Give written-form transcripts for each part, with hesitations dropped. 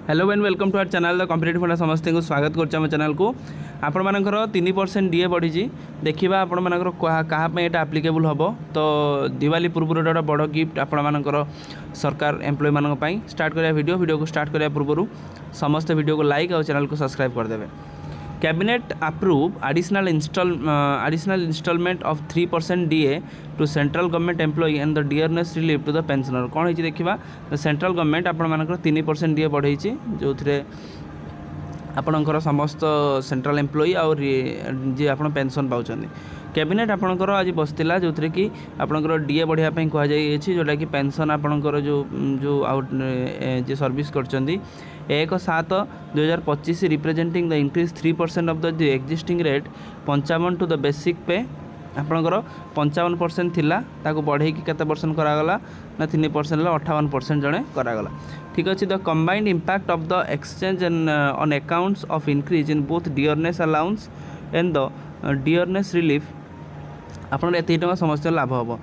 Hello and welcome to our channel the competitive funda समस्त को स्वागत कर चैनल को आपण मानकर 3% डीए बढ़ी देखा आपण मानकर क्या यहाँ आप्लिकेबल हम तो दिवाली पूर्व गोटे बड़ गिफ्ट आपण मानकर सरकार एम्प्लॉय मानी स्टार्ट करा वीडियो को स्टार्ट करा पूर्व समस्त वीडियो को लाइक और चैनल को सब्सक्राइब करदे। Cabinet approve additional instalment of 3% DA to central government employee and the dearness relief to the pensioner. कौन होती देखा सेंट्रल गवर्नमेंट आपण मानकर 3% डीए बढ़ई जो आपणकर समस्त सेंट्रल एम्प्लॉई और जी आप पेंशन पाँच। कैबिनेट आपणकर आज बसला जो थी कि आपणकर डीए बढ़ापी कहुई जोटा कि पेंशन आपणकर जो जो सर्विस कर 1/7/2025 representing the increase 3% of the existing rate 55 to the basic pay आपणकर 55% थिला ताको बढ़े कि केते परसेंट करागला ना 3% 58% जड़े करागला। ठीक अच्छे। The combined impact of the exchange on accounts of increase in both dearness allowance and the dearness relief आपन एत समस्त लाभ हम।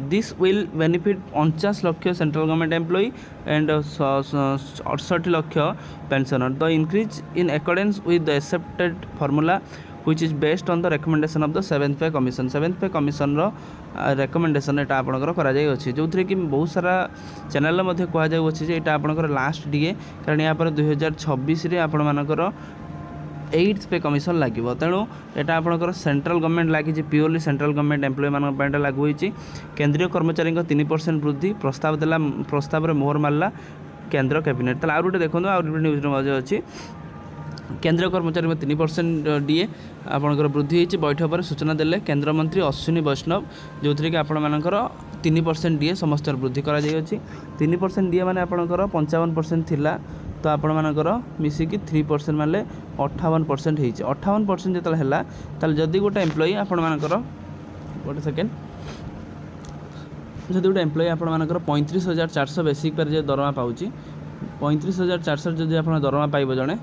This will benefit 49 lakh central government employee and 68 lakh pensioner. The increase in accordance with the accepted formula which is based on the recommendation of the 7th पे commission. 7th पे commission रो recommendation एटा आपनकर करा जाय अछि जो थरे कि बहुत सारा चैनल मध्ये कहा जाय अछि जे एटा आपनकर लास्ट डीए कारण या पर 2026 रे आपण मानकर 8th पे कमिशन लागिवो तेणु एटा आपनकर सेंट्रल गवर्नमेंट लागि जे प्योरली सेंट्रल गवर्नमेंट एम्प्लॉय मान पेंटा लागू होईची। केंद्रीय कर्मचारी 3% वृद्धि प्रस्ताव देला प्रस्ताव रे मोहर मारला केंद्र कैबिनेट। तला आउर देखो आउर न्यूज मध्ये अछि केंद्रीय कर्मचारी में 3% डीए आपंकर वृद्धि होती। बैठक पर सूचना देले केंद्र मंत्री अश्विनी वैष्णव जो थी कि आपण मानकर 3% डीए समस्त वृद्धि करा जाय अछि। 3% डीए माने आपंकर 55% थिला तो आपण मानकर मिसिकी 3% माने 58% होईछि। 58% जेतल हैला तल जदी गोटे एम्प्लॉई आपण मानकर गोटे सेकेंड जदी गोटे एम्प्लॉई आपण मानकर 35,400 बेसिक पर जे दरमा पाउछि 35,400 जदी आपण दरमा पाइबो जणे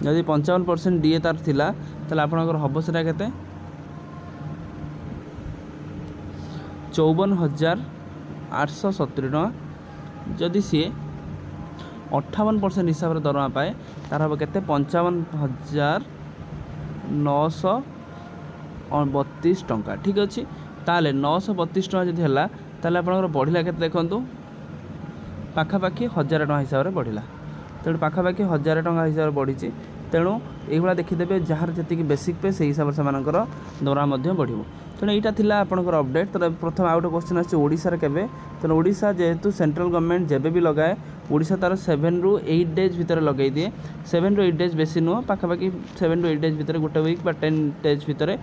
जदि 55% डीए तार थिला तले आपनकर हबो सेटा केते 54,870 टका। जदि सी 58% हिसाब रे दरमा पाए तार हबो केते 55,932 टका। ठीक अछि। ताले 932 टका जदि हला ताले आपनकर बढ़िला केते देखंतु पाखापाखि 1000 टका हिसाब रे बढ़िला तेणु पाखापाखि 1000 टका हिसाब से बढ़ी तेणु ये देखीदे जार जी बेसिक पे से हिसाब से दरमा बढ़ो तेणु यहाँ आपंकर अपडेट। तो प्रथम आउ गए क्वेश्चन आशार के तेणु ओडिशा जेहेतु सेंट्रल गवर्नमेंट जब भी लगाए ओडिशा तार 7 ରୁ 8 डेज भितर लगे दिए। 7 ରୁ 8 डेज बेसी नुह पाखापाखि 7 ରୁ 8 डेज भितर गोटे वीक 10 डेज भितर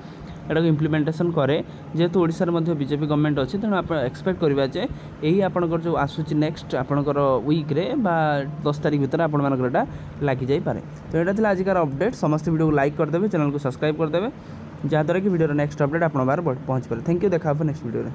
एटा इम्प्लीमेंटेशन करे जेहेतु ओडिशा रे मध्य बीजेपी गवर्नमेंट अच्छी तेणु आप एक्सपेक्ट करवा जे यही आपंकर जो आसूची नेक्स्ट आपंकर वीक रे बा 10 तारीख भितर आपण मानकर एटा लागी जाई पारे। तो एटा थिला आजिकार अपडेट समस्त वीडियो को लाइक करदेवे चैनल को सब्सक्राइब करदेवे जहाँद्वारा कि वीडियो नेक्स्ट अपडेट आपण बार पहुँच पारे। Thank you. देखा नेक्स्ट वीडियो रे।